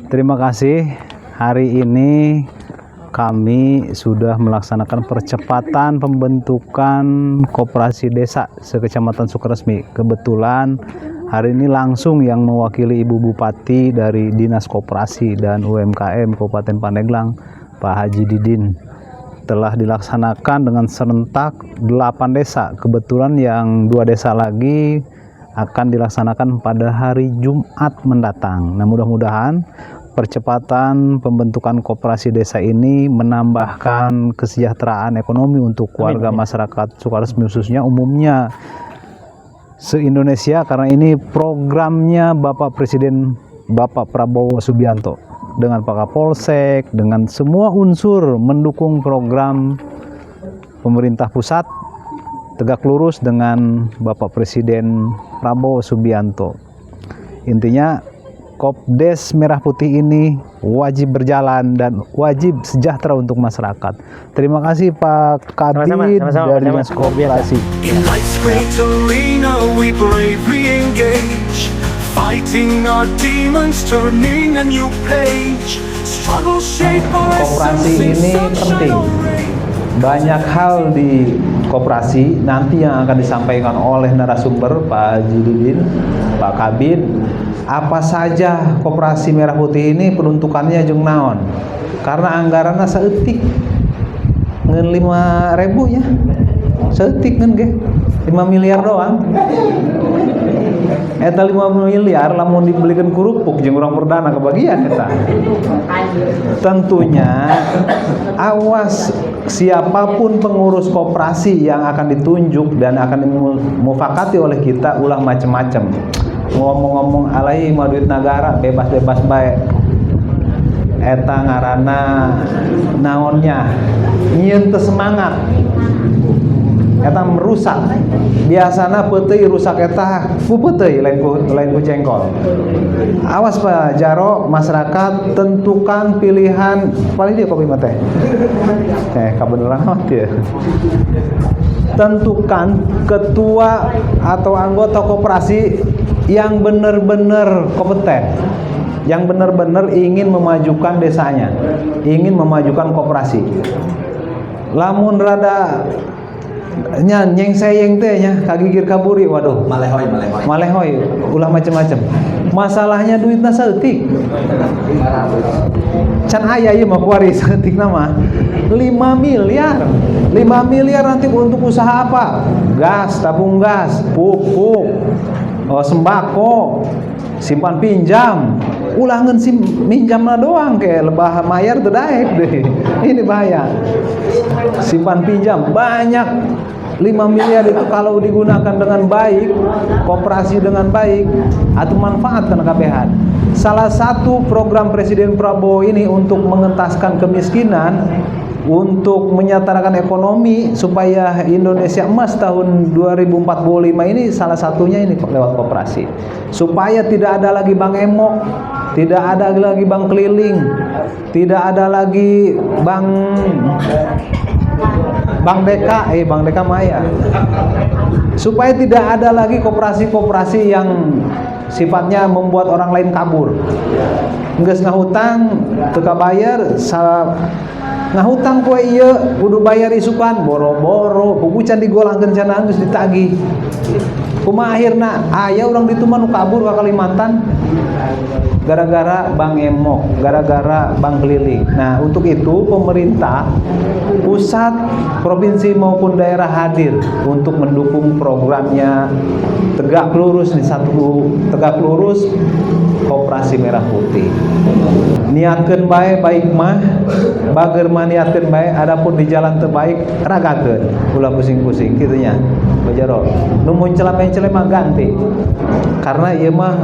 Terima kasih. Hari ini kami sudah melaksanakan percepatan pembentukan koperasi desa sekecamatan Sukaresmi. Kebetulan hari ini langsung yang mewakili Ibu Bupati dari Dinas Koperasi dan UMKM Kabupaten Pandeglang, Pak Haji Didin, telah dilaksanakan dengan serentak 8 desa. Kebetulan yang 2 desa lagi akan dilaksanakan pada hari Jumat mendatang. Nah, mudah-mudahan percepatan pembentukan koperasi desa ini menambahkan kesejahteraan ekonomi untuk warga masyarakat Sukaresmi, khususnya umumnya se-Indonesia, karena ini programnya Bapak Presiden Bapak Prabowo Subianto dengan Pak Kapolsek, dengan semua unsur mendukung program pemerintah pusat tegak lurus dengan Bapak Presiden Prabowo Subianto. Intinya Kopdes Merah Putih ini wajib berjalan dan wajib sejahtera untuk masyarakat. Terima kasih Pak Kadin dari Dinas Koperasi. Koperasi ini penting. Banyak hal di koperasi nanti yang akan disampaikan oleh narasumber Pak Haji Didin, Pak Kabid. Apa saja koperasi Merah Putih ini peruntukannya jeung naon? Karena anggarannya saeutik ngeun 5.000 ya. Saeutik ngeun ge 5 miliar doang. Eta 5 miliar lamun dibelikan kerupuk jeung urang perdana kebagian eta. Tentunya awas siapapun pengurus koperasi yang akan ditunjuk dan akan dimufakati oleh kita ulah macam-macam. Ngomong-ngomong alai mah duit negara bebas-bebas bae. Eta ngaranna naonnya? Nyieun teu semangat. Eta merusak. Biasana peuteuy rusak eta ku peuteuy lain ku jengkol. Awas Pak Jaro, masyarakat tentukan pilihan paling dia kopi mah teh. Kabeneran mah teh. Tentukan ketua atau anggota koperasi yang benar-benar kompeten, yang benar-benar ingin memajukan desanya, ingin memajukan koperasi. Lamun rada nyengseyeng teh nya kagigir kaburi, waduh malehoy ulah macam-macam. Masalahnya duitna saeutik. Can aya ieu mah kuari saeutikna mah 5 miliar. 5 miliar nanti untuk usaha apa? Gas, tabung gas, pupuk, sembako, simpan pinjam. Ulah ngeun minjamna doang ke lebah mayar teu daek deh. Ini bahaya. Simpan pinjam banyak. 5 miliar itu kalau digunakan dengan baik, koperasi dengan baik, atau manfaat kana kabehan. Salah satu program Presiden Prabowo ini untuk mengentaskan kemiskinan, untuk menyatakan ekonomi supaya Indonesia emas tahun 2045 ini salah satunya ini lewat koperasi. Supaya tidak ada lagi bank emok, tidak ada lagi bank keliling, tidak ada lagi bank DK Maya. Supaya tidak ada lagi koperasi-koperasi yang sifatnya membuat orang lain kabur. Geus ngahutang teu kabayar, ngahutang poe ieu kudu bayar isukan boro-boro, pugucan digolangkeun cenah geus ditagih. Kumaha akhirna aya urang ditu mah nu kabur ka Kalimantan gara-gara bank emok, gara-gara bank keliling. Nah, untuk itu pemerintah pusat, provinsi maupun daerah hadir untuk mendukung programnya tegak lurus tegak lurus Koperasi Merah Putih. Niatkeun bae baik mah, bager mah niatkeun bae, adapun di jalan teu baik ragakeun, ulah pusing-pusing kitu nya. Bajaro, nu mun celeme-celeme mah ganti. Karena ieu mah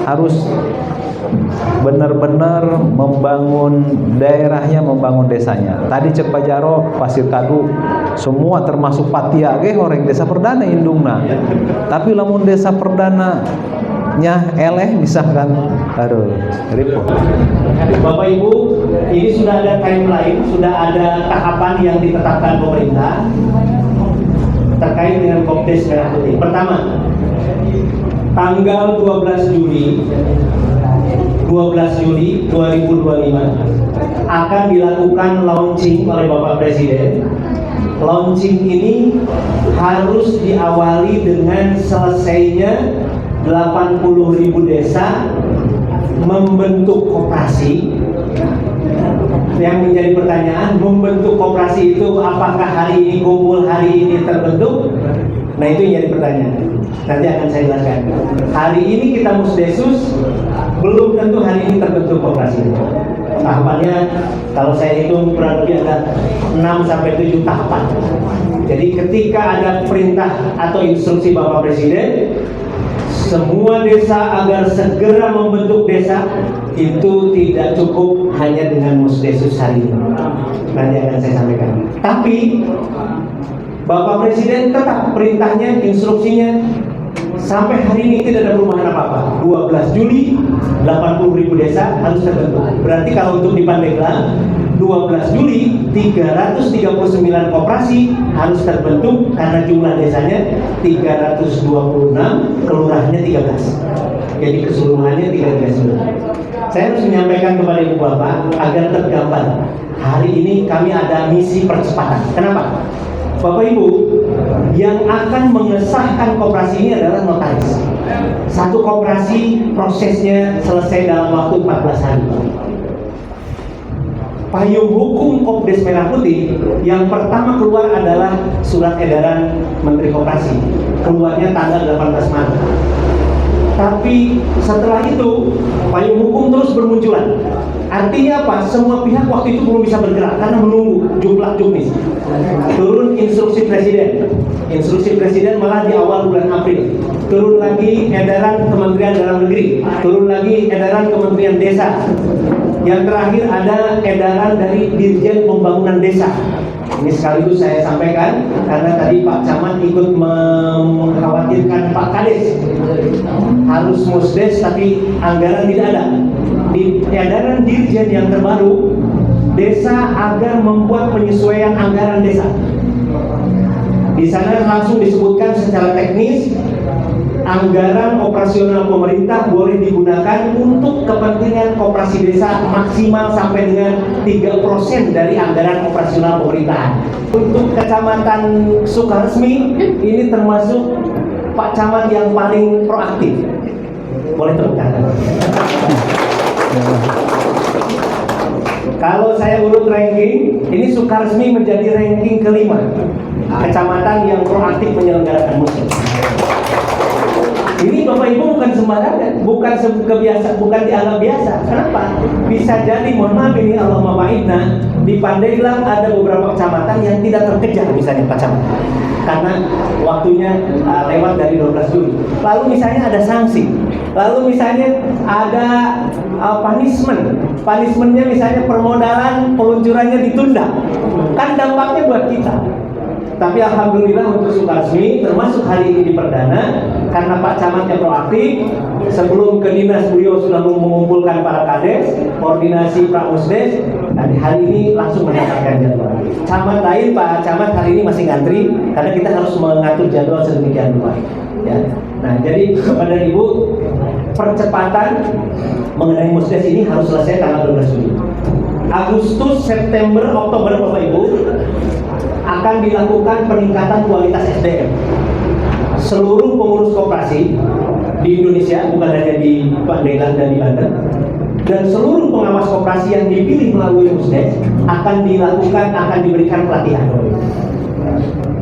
harus benar-benar membangun daerahnya, membangun desanya. Tadi cek Pajaro, Pasir Kadu, semua termasuk Patia ge horeng desa perdana indungna. Tapi lamun desa perdana nya eleh misalkan, aduh repot. Bapak Ibu, ini sudah ada timeline, sudah ada tahapan yang ditetapkan pemerintah terkait dengan Kopdes Merah Putih. Pertama, tanggal 12 Juni 12 Juli 2025 akan dilakukan launching oleh Bapak Presiden. Launching ini harus diawali dengan selesainya 80.000 desa membentuk koperasi. Yang menjadi pertanyaan, membentuk koperasi itu apakah hari ini kumpul, hari ini terbentuk? Nah, itu yang jadi pertanyaan. Nanti akan saya jelaskan. Hari ini kita Musdesus, belum tentu hari ini terbentuk koperasi. Tahapannya kalau saya hitung kurang lebih ada 6-7 tahapan. Jadi ketika ada perintah atau instruksi Bapak Presiden, semua desa agar segera membentuk desa, itu tidak cukup hanya dengan Musdesus hari ini. Nanti akan saya sampaikan. Tapi Bapak Presiden tetap perintahnya, instruksinya sampai hari ini tidak ada perubahan apa-apa. 12 Juli 80.000 desa harus terbentuk. Berarti kalau untuk di Pandeglang 12 Juli 339 koperasi harus terbentuk karena jumlah desanya 326, kelurahannya 13. Jadi keseluruhannya 13. Saya harus menyampaikan kepada Ibu Bapak agar tergambar. Hari ini kami ada misi percepatan. Kenapa? Bapak Ibu, yang akan mengesahkan koperasi ini adalah notaris. Satu koperasi prosesnya selesai dalam waktu 14 hari. Payung hukum Kopdes Merah Putih yang pertama keluar adalah surat edaran Menteri Koperasi. Keluarnya tanggal 18 Maret. Tapi setelah itu payung hukum terus bermunculan. Artinya apa? Semua pihak waktu itu belum bisa bergerak karena menunggu jumlah juknis. Turun instruksi presiden. Instruksi presiden malah di awal bulan April. Turun lagi edaran Kementerian Dalam Negeri. Turun lagi edaran Kementerian Desa. Yang terakhir ada edaran dari Dirjen Pembangunan Desa. Ini sekaligus saya sampaikan karena tadi Pak Camat ikut mengkhawatirkan Pak Kades harus Musdes tapi anggaran tidak ada. Di edaran Dirjen yang terbaru, desa agar membuat penyesuaian anggaran desa. Di sana langsung disebutkan secara teknis anggaran operasional pemerintah boleh digunakan untuk kepentingan koperasi desa maksimal sampai dengan 3% dari anggaran operasional pemerintahan. Untuk Kecamatan Sukaresmi ini termasuk Pak Camat yang paling proaktif. Boleh tepuk tangan. Kalau saya urut ranking, ini Sukaresmi menjadi ranking kelima kecamatan yang proaktif menyelenggarakan musik. Ini Bapak Ibu bukan sembarangan, bukan kebiasaan, bukan dianggap biasa. Kenapa? Bisa jadi, mohon maaf ini Allahumma ma'idna, di Pandeglang ada beberapa kecamatan yang tidak terkejar misalnya Pak Camat. Karena waktunya lewat dari 12 Juli. Lalu misalnya ada sanksi. Lalu misalnya ada punishment. Punishmentnya misalnya permodalan peluncurannya ditunda. Kan dampaknya buat kita. Tapi alhamdulillah untuk Sukaresmi termasuk hari ini di Perdana karena Pak Camatnya proaktif. Sebelum ke dinas beliau sudah mengumpulkan para kades, koordinasi Pramusdes, dan hari ini langsung mendapatkan jadwal. Camat lain Pak Camat hari ini masih ngantri karena kita harus mengatur jadwal sedemikian rupa. Ya. Nah, jadi kepada Ibu, percepatan mengenai Musdes ini harus selesai tanggal 12 Juli. Agustus, September, Oktober Bapak Ibu akan dilakukan peningkatan kualitas SDM. Seluruh pengurus koperasi di Indonesia, bukan hanya di Pandeglang dan di Banten, dan seluruh pengawas koperasi yang dipilih melalui Musdes akan diberikan pelatihan.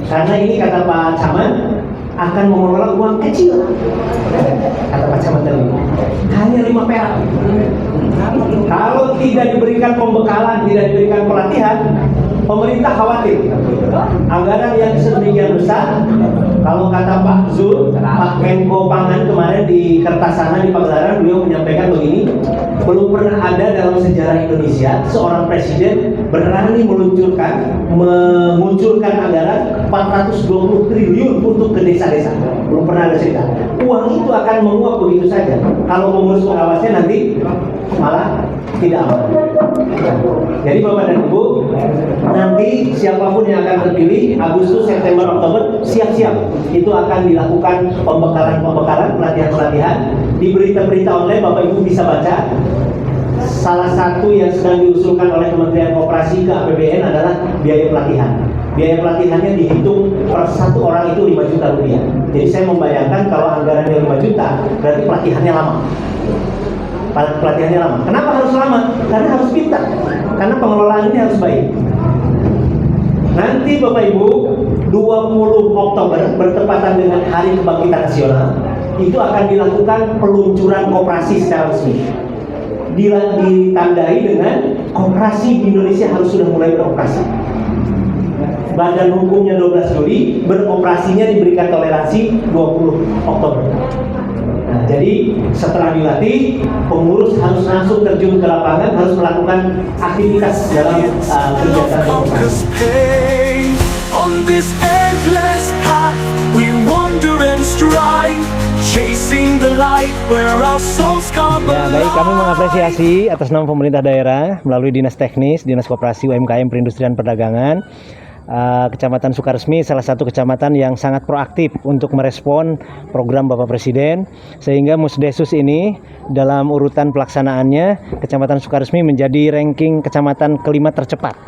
Karena ini kata Pak Camat akan mengelola uang kecil. Kata Pak Camat tadi, hanya 5 perak. Kalau tidak diberikan pembekalan, tidak diberikan pelatihan, pemerintah khawatir anggaran yang sedemikian besar. Kalau kata Pak Zul, Pak Menko Pangan kemarin di Kertasana di Pagelaran, beliau menyampaikan begini, belum pernah ada dalam sejarah Indonesia seorang presiden berani memunculkan anggaran 420 triliun untuk ke desa-desa. Belum pernah ada cerita. Uang itu akan menguap begitu saja. Kalau mengurus pengawasnya nanti malah tidak aman. Jadi Bapak dan Ibu, nanti siapapun yang akan terpilih Agustus, September, Oktober, siap-siap. Itu akan dilakukan pembekalan-pembekalan, pelatihan-pelatihan. Di berita-berita online Bapak Ibu bisa baca salah satu yang sedang diusulkan oleh Kementerian Koperasi ke APBN adalah biaya pelatihan. Biaya pelatihannya dihitung per satu orang itu 5 juta rupiah. Jadi saya membayangkan kalau anggarannya 5 juta, berarti pelatihannya lama. Pelatihannya lama. Kenapa harus lama? Karena harus pintar. Karena pengelolaan ini harus baik. Nanti Bapak Ibu, 20 Oktober bertepatan dengan Hari Kebangkitan Nasional, itu akan dilakukan peluncuran koperasi secara resmi. Ditandai dengan koperasi di Indonesia harus sudah mulai beroperasi. Badan hukumnya 12 Juli, beroperasinya diberikan toleransi 20 Oktober. Nah, jadi setelah dilatih, pengurus harus langsung terjun ke lapangan, harus melakukan aktivitas dalam kegiatan koperasi. On this endless path, we wander and strive, chasing the light where our souls come Ya, baik, kami mengapresiasi atas nama pemerintah daerah melalui Dinas Teknis, Dinas Koperasi UMKM Perindustrian Perdagangan, Kecamatan Sukaresmi salah satu kecamatan yang sangat proaktif untuk merespon program Bapak Presiden, sehingga Musdesus ini dalam urutan pelaksanaannya Kecamatan Sukaresmi menjadi ranking kecamatan kelima tercepat.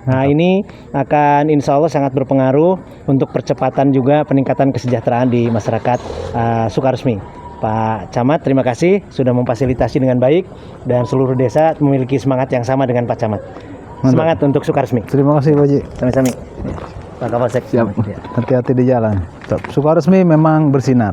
Nah, ini akan insya Allah sangat berpengaruh untuk percepatan juga peningkatan kesejahteraan di masyarakat Sukaresmi. Pak Camat, terima kasih sudah memfasilitasi dengan baik, dan seluruh desa memiliki semangat yang sama dengan Pak Camat. Semangat untuk Sukaresmi. Terima kasih Pak Haji. Sami-sami. Pak Kapolsek. Siap. Hati-hati di jalan. Sukaresmi memang bersinar.